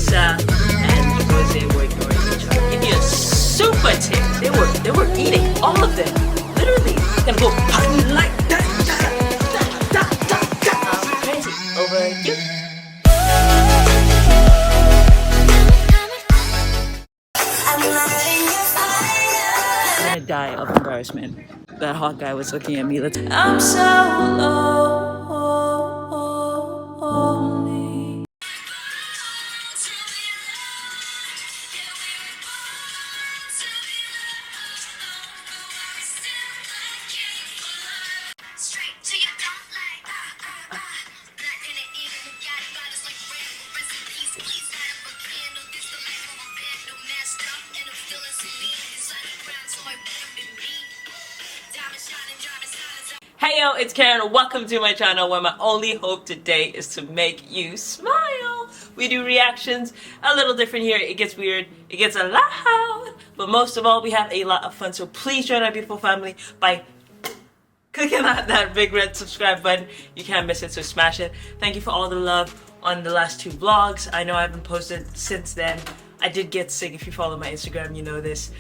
Lisa and Jose were ignoring each other. Give you a super tip. They were eating, all of them. Literally. Gonna go like that. Crazy. Over you. I'm gonna die of embarrassment. That hot guy was looking at me. I'm so lonely. Hey yo, it's Karen. Welcome to my channel where my only hope today is to make you smile. We do reactions a little different here. It gets weird, it gets loud, but most of all we have a lot of fun. So please join our beautiful family by clicking that big red subscribe button. You can't miss it, so smash it. Thank you for all the love on the last 2 vlogs. I know I haven't posted since then. I did get sick. If you follow my Instagram, you know this.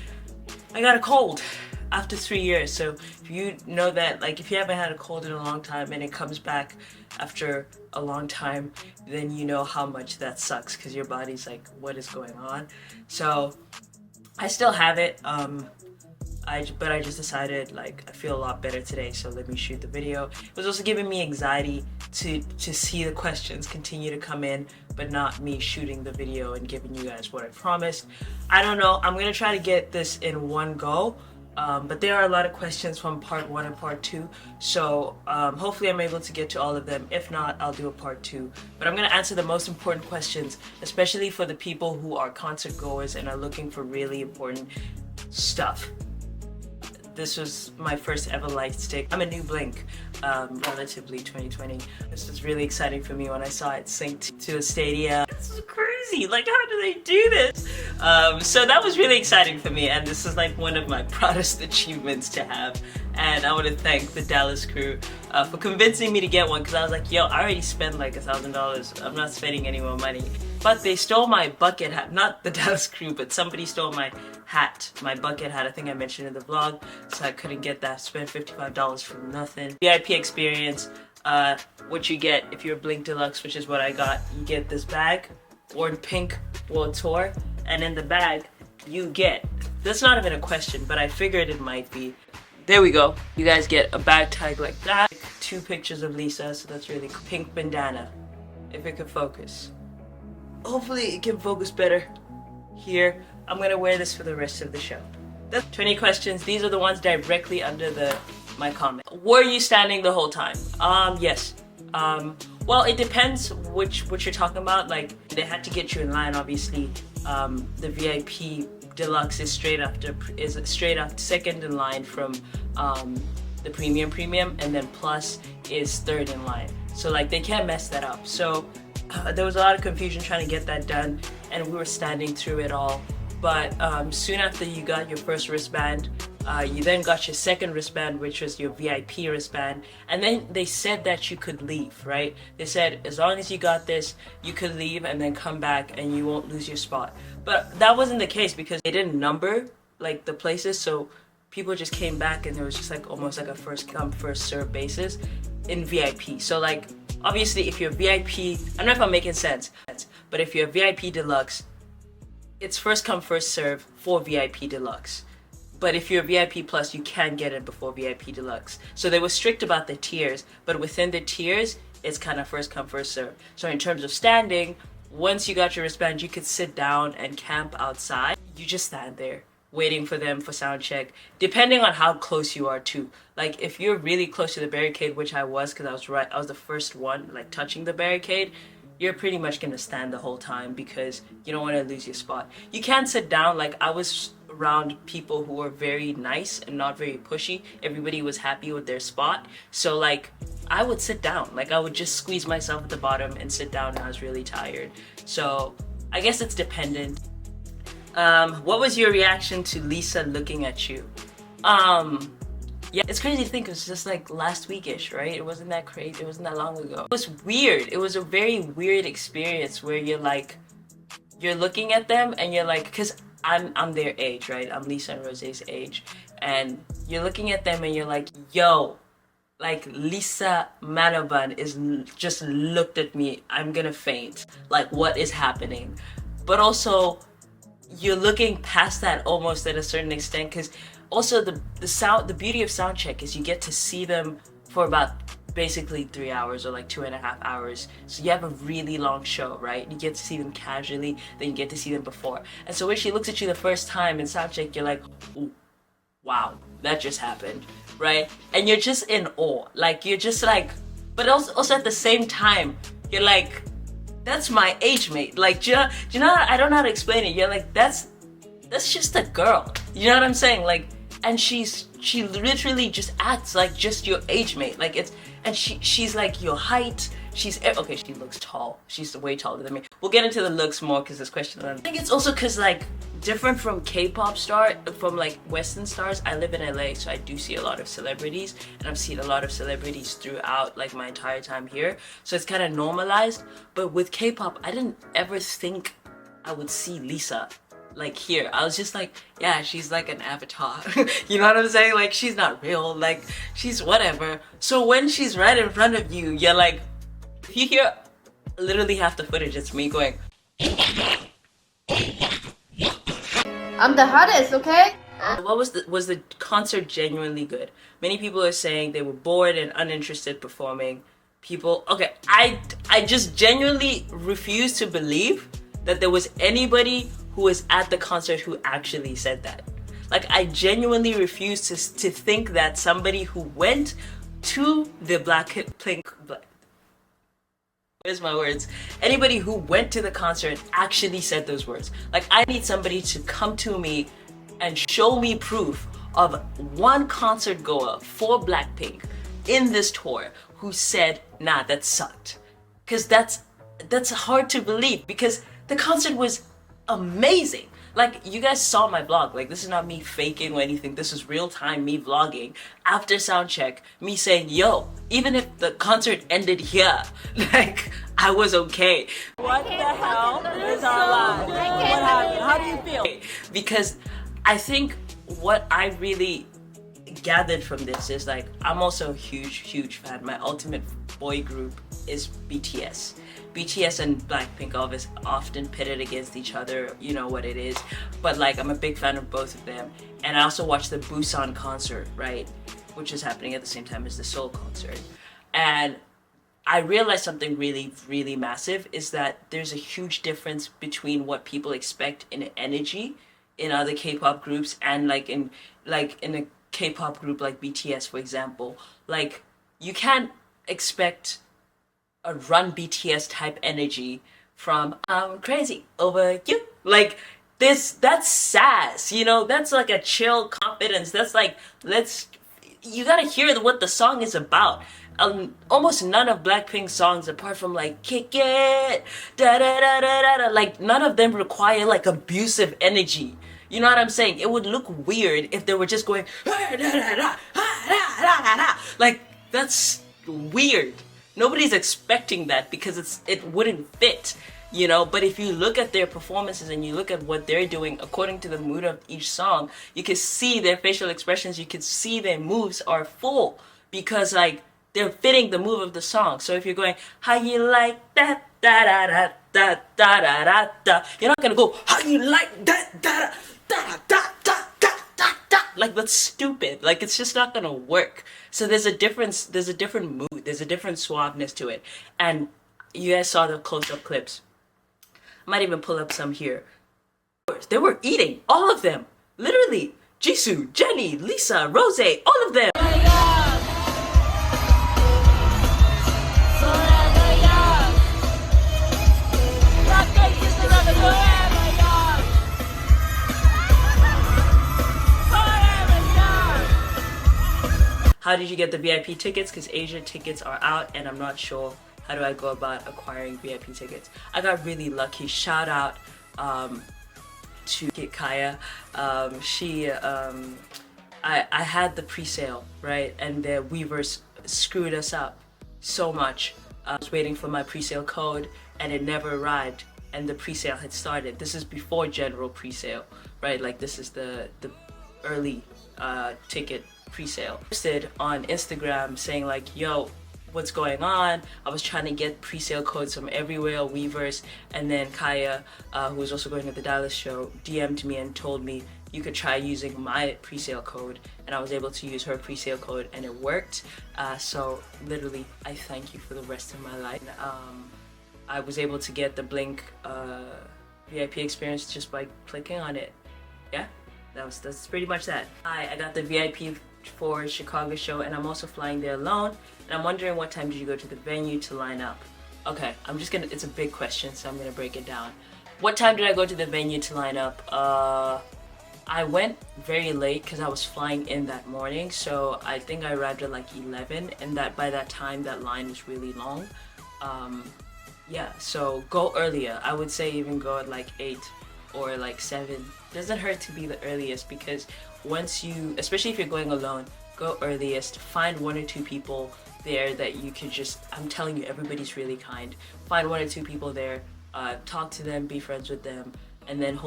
I got a cold after 3 years, so if you know that, like, if you haven't had a cold in a long time and it comes back after a long time, then you know how much that sucks, because your body's like, what is going on? So I still have it, but I just decided, like, I feel a lot better today, so let me shoot the video. It was also giving me anxiety to see the questions continue to come in, but not me shooting the video and giving you guys what I promised. I don't know, I'm gonna try to get this in one go. But there are a lot of questions from part 1 and part 2, so hopefully I'm able to get to all of them. If not, I'll do a part 2. But I'm going to answer the most important questions, especially for the people who are concert goers and are looking for really important stuff. This was my first ever light stick. I'm a new Blink, relatively 2020. This was really exciting for me when I saw it synced to a stadium. This is crazy, like, how do they do this? So that was really exciting for me, and this is like one of my proudest achievements to have. And I want to thank the Dallas crew for convincing me to get one, because I was like, yo, I already spent like $1,000. I'm not spending any more money. But they stole my bucket hat, not the Dallas crew, but somebody stole my hat, my bucket hat. I think I mentioned in the vlog, so I couldn't get that. Spent $55 for nothing. VIP experience, what you get if you're Blink Deluxe, which is what I got. You get this bag, BORNPINK World Tour, and in the bag you get, that's not even a question, but I figured it might be. There we go. You guys get a bag tag like that. 2 pictures of Lisa, so that's really cool. Pink bandana, if it could focus. Hopefully it can focus better here. I'm gonna wear this for the rest of the show. That's 20 questions. These are the ones directly under my comment. Were you standing the whole time? Yes. Well, it depends what you're talking about. Like, they had to get you in line, obviously. The VIP Deluxe is straight up second in line from the premium, and then Plus is 3rd in line. So like, they can't mess that up. So there was a lot of confusion trying to get that done, and we were standing through it all. But soon after you got your first wristband, you then got your second wristband, which was your VIP wristband, and then they said that you could leave, right? They said as long as you got this, you could leave and then come back and you won't lose your spot. But that wasn't the case, because they didn't number like the places, so people just came back, and there was just like almost like a first come first serve basis in VIP. So like, obviously if you're VIP, I don't know if I'm making sense, but if you're VIP Deluxe, it's first come first serve for VIP Deluxe. But if you're VIP Plus, you can get it before VIP Deluxe. So they were strict about the tiers, but within the tiers, it's kind of first come first serve. So in terms of standing, once you got your wristband, you could sit down and camp outside. You just stand there waiting for them for sound check, depending on how close you are to. Like, if you're really close to the barricade, which I was, because I was the first one like touching the barricade, you're pretty much gonna stand the whole time, because you don't want to lose your spot. You can't sit down. Like, I was around people who were very nice and not very pushy. Everybody was happy with their spot, so like, I would sit down. Like, I would just squeeze myself at the bottom and sit down when I was really tired. So I guess it's dependent. What was your reaction to Lisa looking at you? Yeah, it's crazy to think it was just like last weekish, right? It wasn't that crazy. It wasn't that long ago. It was weird. It was a very weird experience where you're like, you're looking at them and you're like, because I'm their age, right? I'm Lisa and Rose's age, and you're looking at them and you're like, yo, like Lisa Manaban just looked at me. I'm gonna faint. Like, what is happening? But also, you're looking past that almost at a certain extent, because also the beauty of SOUNDCHECK is you get to see them for about basically 3 hours or like 2.5 hours. So you have a really long show, right? You get to see them casually, then you get to see them before. And so when she looks at you the first time in SOUNDCHECK, you're like, ooh, wow, that just happened, right? And you're just in awe. Like, you're just like, but also at the same time, you're like, that's my age mate. Like, do you know, I don't know how to explain it. You're like, that's just a girl. You know what I'm saying? Like, and she literally just acts like just your age mate. Like, she's like your height. Okay, she looks tall. She's way taller than me. We'll get into the looks more because this question. I think it's also because, like, different from K-pop from like Western stars, I live in LA, so I do see a lot of celebrities, and I've seen a lot of celebrities throughout like my entire time here. So it's kind of normalized. But with K-pop, I didn't ever think I would see Lisa like here. I was just like, yeah, she's like an avatar. You know what I'm saying? Like, she's not real. Like, she's whatever. So when she's right in front of you, you're like, if you hear literally half the footage, it's me going, I'm the hottest, okay? What was the concert genuinely good? Many people are saying they were bored and uninterested performing. Okay, I just genuinely refuse to believe that there was anybody who was at the concert who actually said that. Like, I genuinely refuse to think that somebody who went to the Blackpink, where's my words? Anybody who went to the concert actually said those words. Like, I need somebody to come to me and show me proof of one concert goer for Blackpink in this tour who said, nah, that sucked. Because that's hard to believe, because the concert was amazing. Like, you guys saw my vlog. Like, this is not me faking or anything. This is real time me vlogging after SOUNDCHECK, me saying, yo, even if the concert ended here, like, I was okay. What the hell is our life? What happened? How do you feel? Because I think what I really gathered from this is, like, I'm also a huge fan. My ultimate boy group is BTS. BTS and Blackpink often pitted against each other, you know what it is. But, like, I'm a big fan of both of them. And I also watched the Busan concert, right? Which is happening at the same time as the Seoul concert. And I realized something really massive is that there's a huge difference between what people expect in energy in other K-pop groups and in a K-pop group like BTS, for example. Like, you can't expect a Run BTS type energy from I'm crazy over you. Like, that's sass, you know? That's like a chill confidence. That's like, you gotta hear what the song is about. Almost none of Blackpink's songs, apart from like Kick It, da da da da da da, like, none of them require like abusive energy. You know what I'm saying? It would look weird if they were just going like, that's weird. Nobody's expecting that because it wouldn't fit, you know? But if you look at their performances and you look at what they're doing according to the mood of each song, you can see their facial expressions, you can see their moves are full because, like, they're fitting the move of the song. So if you're going, how you like that, da da da da da da da da, you're not gonna go, how you like that, da da da da da da da. Like, that's stupid. Like, it's just not gonna work. So there's a different mood, there's a different suaveness to it. And you guys saw the close-up clips. I might even pull up some here. They were eating, all of them. Literally, Jisoo, Jennie, Lisa, Rose, all of them. How did you get the VIP tickets? Because Asia tickets are out and I'm not sure how do I go about acquiring VIP tickets. I got really lucky. Shout out to Kaya. I had the pre-sale, right? And the Weavers screwed us up so much. I was waiting for my pre-sale code and it never arrived. and the pre-sale had started. This is before general pre-sale, right? Like this is the early ticket pre-sale. Posted on Instagram saying like, yo, what's going on? I was trying to get pre-sale codes from everywhere, Weverse, and then Kaya, who was also going to the Dallas show, DM'd me and told me you could try using my pre-sale code, and I was able to use her pre-sale code and it worked. So literally, I thank you for the rest of my life. I was able to get the Blink VIP experience just by clicking on it. Yeah, that's pretty much that. I got the VIP for Chicago show, and I'm also flying there alone, and I'm wondering what time did you go to the venue to line up? Okay, it's a big question, so I'm gonna break it down. What time did I go to the venue to line up? I went very late because I was flying in that morning, so I think I arrived at like 11, and that by that time that line was really long. Yeah, so go earlier. I would say even go at like 8 or like 7. Doesn't hurt to be the earliest, because once you, especially if you're going alone, go earliest. Find 1 or 2 people there that you can just, I'm telling you, everybody's really kind. Find 1 or 2 people there, talk to them, be friends with them, and then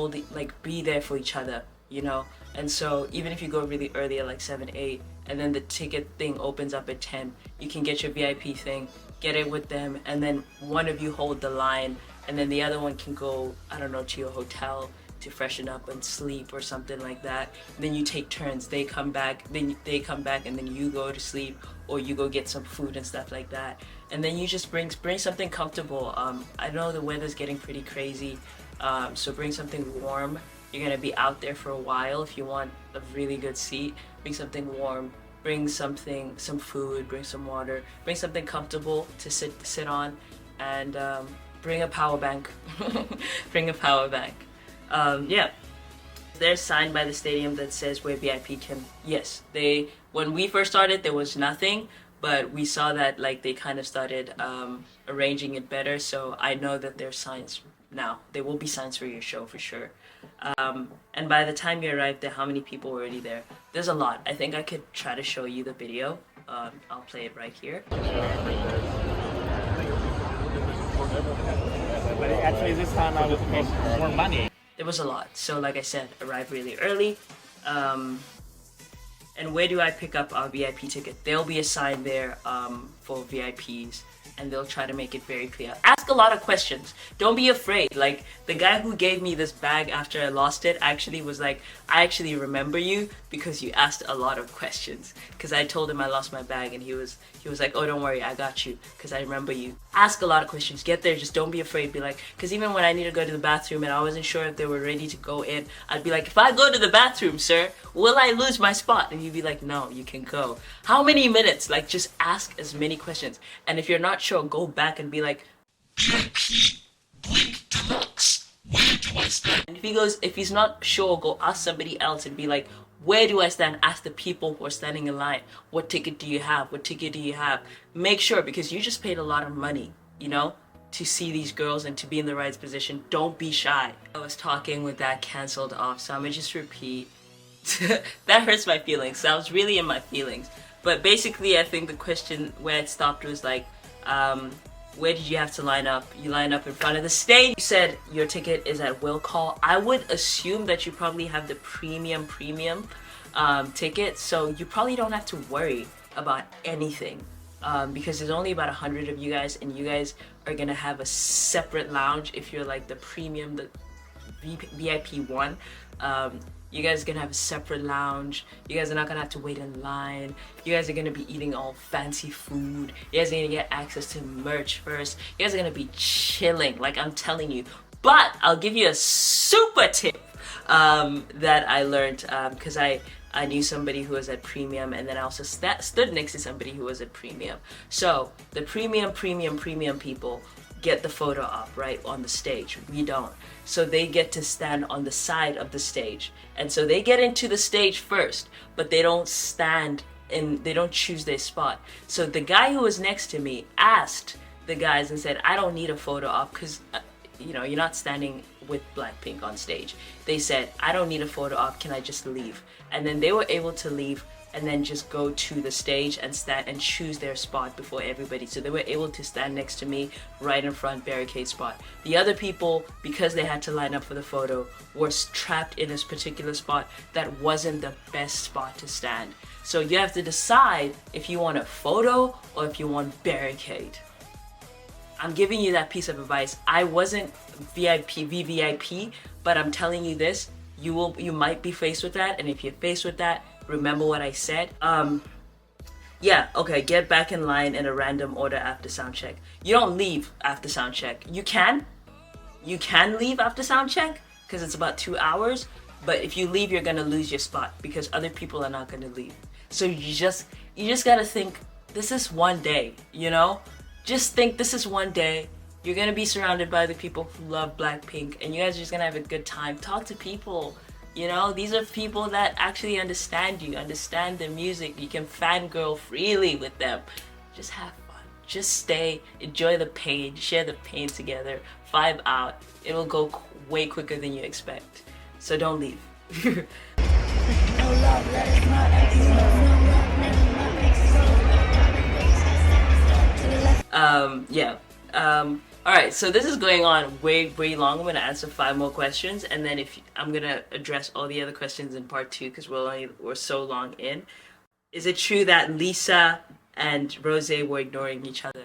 be there for each other, you know? And so even if you go really early at like 7, 8, and then the ticket thing opens up at 10, you can get your VIP thing, get it with them, and then one of you hold the line, and then the other one can go, I don't know, to your hotel to freshen up and sleep or something like that. And then you take turns. They come back, then they come back, and then you go to sleep, or you go get some food and stuff like that. And then you just bring something comfortable. I know the weather's getting pretty crazy, so bring something warm. You're gonna be out there for a while. If you want a really good seat, bring something warm. Bring some food, bring some water, bring something comfortable to sit on, and bring a power bank. Bring a power bank. Yeah, there's a sign by the stadium that says where VIP can. Yes, when we first started there was nothing, but we saw that like they kind of started arranging it better. So I know that there's signs now. There will be signs for your show for sure. And by the time you arrive there, how many people were already there? There's a lot. I think I could try to show you the video. I'll play it right here. But actually this time I was paying more money. There was a lot. So like I said, arrive really early. And where do I pick up our VIP ticket? There'll be a sign there for VIPs, and they'll try to make it very clear. Ask a lot of questions. Don't be afraid. Like the guy who gave me this bag after I lost it actually was like, I actually remember you because you asked a lot of questions. Because I told him I lost my bag, and he was like, oh, don't worry, I got you, because I remember you. Ask a lot of questions. Get there, just don't be afraid. Be like, because even when I need to go to the bathroom and I wasn't sure if they were ready to go in, I'd be like, if I go to the bathroom, sir, will I lose my spot? And you'd be like, no, you can go. How many minutes? Like, just ask as many questions. And if you're not sure, go back and be like, VIP Blink Deluxe, where do I stand? And if he's not sure, go ask somebody else and be like, where do I stand? Ask the people who are standing in line, what ticket do you have? What ticket do you have? Make sure, because you just paid a lot of money, you know, to see these girls and to be in the right position. Don't be shy. I was talking with that canceled off, so I'm gonna just repeat. That hurts my feelings. So I was really in my feelings. But basically, I think the question where it stopped was like, where did you have to line up? You line up in front of the stage. You said your ticket is at will call. I would assume that you probably have the premium ticket, so you probably don't have to worry about anything, because there's only about 100 of you guys, and you guys are gonna have a separate lounge if you're like the premium, the VIP one. You guys are gonna have a separate lounge. You guys are not gonna have to wait in line. You guys are gonna be eating all fancy food. You guys are gonna get access to merch first. You guys are gonna be chilling, like I'm telling you. But I'll give you a super tip that I learned, because I knew somebody who was at premium, and then I also stood next to somebody who was at premium. So the premium people get the photo op right on the stage. We don't. So they get to stand on the side of the stage. And so they get into the stage first, but they don't they don't choose their spot. So the guy who was next to me asked the guys and said, I don't need a photo op because, you know, you're not standing with Blackpink on stage. They said, I don't need a photo op, can I just leave? And then they were able to leave and then just go to the stage and stand and choose their spot before everybody. So they were able to stand next to me right in front, barricade spot. The other people, because they had to line up for the photo, were trapped in this particular spot that wasn't the best spot to stand. So you have to decide if you want a photo or if you want barricade. I'm giving you that piece of advice. I wasn't VVIP, but I'm telling you this, you might be faced with that, and if you're faced with that, remember what I said. Yeah, okay, get back in line in a random order after sound check. You don't leave after sound check. You can leave after sound check because it's about 2 hours, but if you leave, you're gonna lose your spot because other people are not gonna leave. So you just gotta think, this is one day, you know? Just think this is one day. You're gonna be surrounded by the people who love Blackpink, and you guys are just gonna have a good time. Talk to people. You know, these are people that actually understand you, understand the music. You can fangirl freely with them. Just have fun. Just stay, enjoy the pain, share the pain together, vibe out. It'll go way quicker than you expect. So don't leave. Alright, so this is going on way long. I'm gonna answer 5 more questions, and then I'm gonna address all the other questions in part 2 because we're so long in. Is it true that Lisa and Rose were ignoring each other?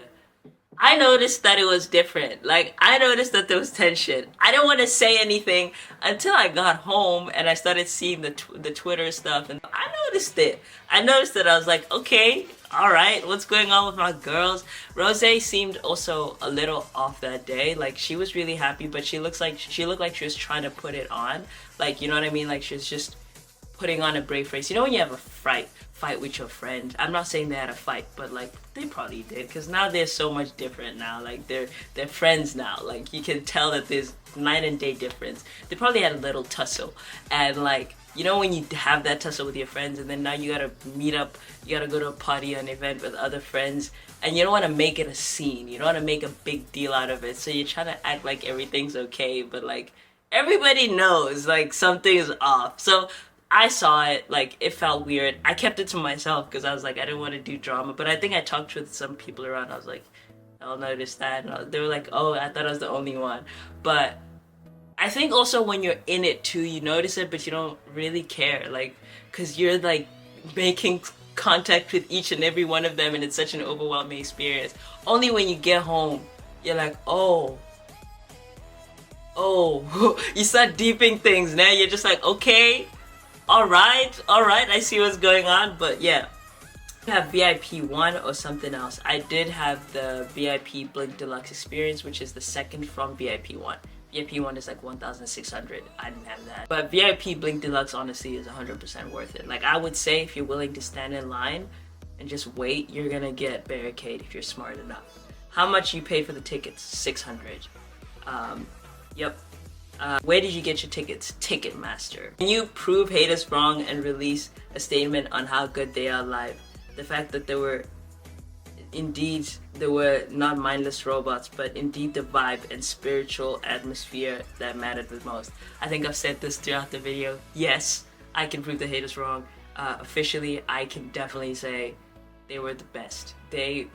I noticed that it was different. Like, I noticed that there was tension. I didn't want to say anything until I got home and I started seeing the Twitter stuff, and I noticed it. I noticed that. I was like, okay, alright, what's going on with my girls? Rose seemed also a little off that day. Like, she was really happy, but she looked like she was trying to put it on. Like, you know what I mean? Like, she was just putting on a brave face. You know when you have a fight with your friend? I'm not saying they had a fight, but like they probably did, because now they're so much different now. Like they're friends now. Like you can tell that there's night and day difference. They probably had a little tussle, and like, you know when you have that tussle with your friends and then now you gotta meet up, you gotta go to a party or an event with other friends, and you don't want to make it a scene, you don't want to make a big deal out of it, so you're trying to act like everything's okay, but like everybody knows like something is off. So I saw it, like, it felt weird. I kept it to myself because I was like, I didn't want to do drama, but I think I talked with some people around. I was like, I'll notice that. And they were like, oh, I thought I was the only one. But I think also when you're in it too, you notice it, but you don't really care, like, because you're like making contact with each and every one of them, and it's such an overwhelming experience. Only when you get home, you're like, oh, you start deeping things. Now you're just like, okay. Alright, I see what's going on, but yeah. I have VIP 1 or something else. I did have the VIP Blink Deluxe experience, which is the second from VIP 1. VIP 1 is like 1,600. I didn't have that. But VIP Blink Deluxe honestly is 100% worth it. Like, I would say if you're willing to stand in line and just wait, you're gonna get barricade if you're smart enough. How much you pay for the tickets? 600. Yep. Where did you get your tickets? Ticketmaster. Can you prove haters wrong and release a statement on how good they are live? The fact that they were not mindless robots, but indeed the vibe and spiritual atmosphere that mattered the most. I think I've said this throughout the video. Yes, I can prove the haters wrong. Officially, I can definitely say they were the best. They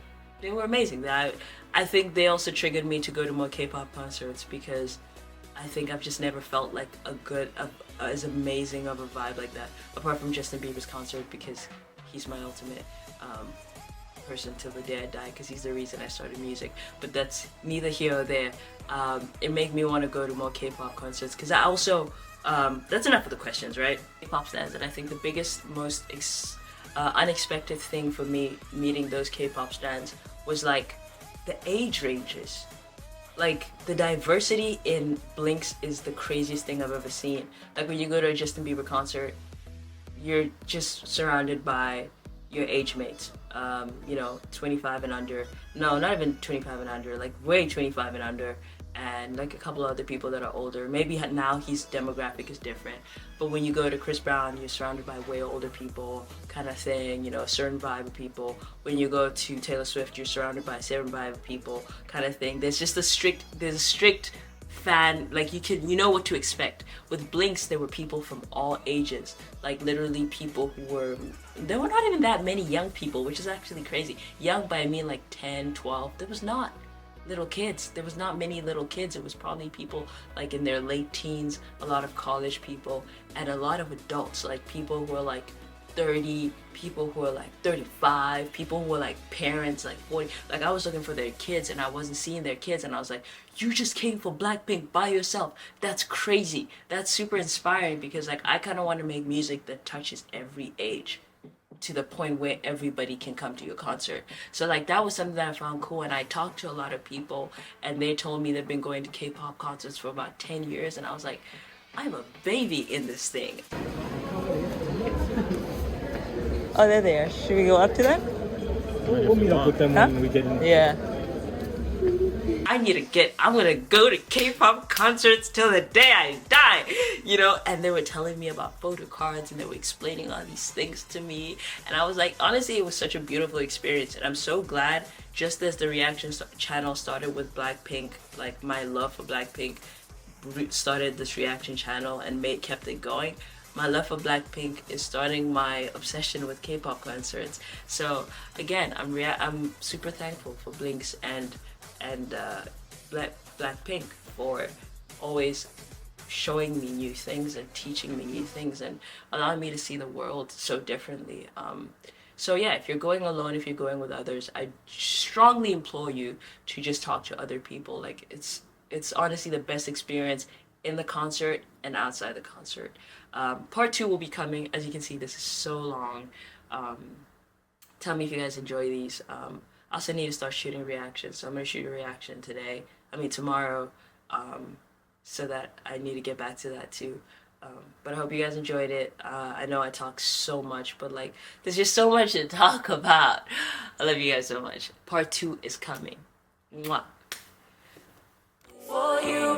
were amazing. I think they also triggered me to go to more K-pop concerts, because I think I've just never felt like as amazing of a vibe like that, apart from Justin Bieber's concert, because he's my ultimate person till the day I die, because he's the reason I started music. But that's neither here or there. It made me want to go to more K-pop concerts, because I also, that's enough of the questions, right? K-pop stands, and I think the biggest, most unexpected thing for me meeting those K-pop stands was like the age ranges. Like, the diversity in Blinks is the craziest thing I've ever seen. Like, when you go to a Justin Bieber concert, you're just surrounded by your age mates. You know, 25 and under. No, not even 25 and under, like way 25 and under. And like a couple other people that are older. Maybe now his demographic is different. But when you go to Chris Brown, you're surrounded by way older people, kind of thing, you know, a certain vibe of people. When you go to Taylor Swift, you're surrounded by a certain vibe of people, kind of thing. There's just a strict fan, like you know what to expect. With Blinks, there were people from all ages, like literally people who were, there were not even that many young people, which is actually crazy. Young by I mean like 10, 12. There was not little kids. There was not many little kids. It was probably people like in their late teens, a lot of college people, and a lot of adults, like people who were like 30, people who were like 35, people who were like parents, like 40. Like I was looking for their kids and I wasn't seeing their kids, and I was like, you just came for Blackpink by yourself. That's crazy. That's super inspiring, because like I kind of want to make music that touches every age, to the point where everybody can come to your concert. So like that was something that I found cool, and I talked to a lot of people and they told me they've been going to K-pop concerts for about 10 years, and I was like, I'm a baby in this thing. Oh, they're there. Should we go up to them? We'll meet up with them when we get in. Yeah. I'm gonna go to K-pop concerts till the day I die, you know? And they were telling me about photo cards and they were explaining all these things to me. And I was like, honestly, it was such a beautiful experience. And I'm so glad, just as the reaction channel started with Blackpink, like my love for Blackpink started this reaction channel and kept it going. My love for Blackpink is starting my obsession with K-pop concerts. So again, I'm super thankful for Blinks and Blackpink for always showing me new things and teaching me new things and allowing me to see the world so differently. So yeah, if you're going alone, if you're going with others, I strongly implore you to just talk to other people. Like it's honestly the best experience in the concert and outside the concert. Part 2 will be coming. As you can see, this is so long. Tell me if you guys enjoy these. I also need to start shooting reactions, so I'm gonna shoot a reaction tomorrow, so that I need to get back to that too. But I hope you guys enjoyed it. I know I talk so much, but like there's just so much to talk about. I love you guys so much. Part 2 is coming. Mwah. For you,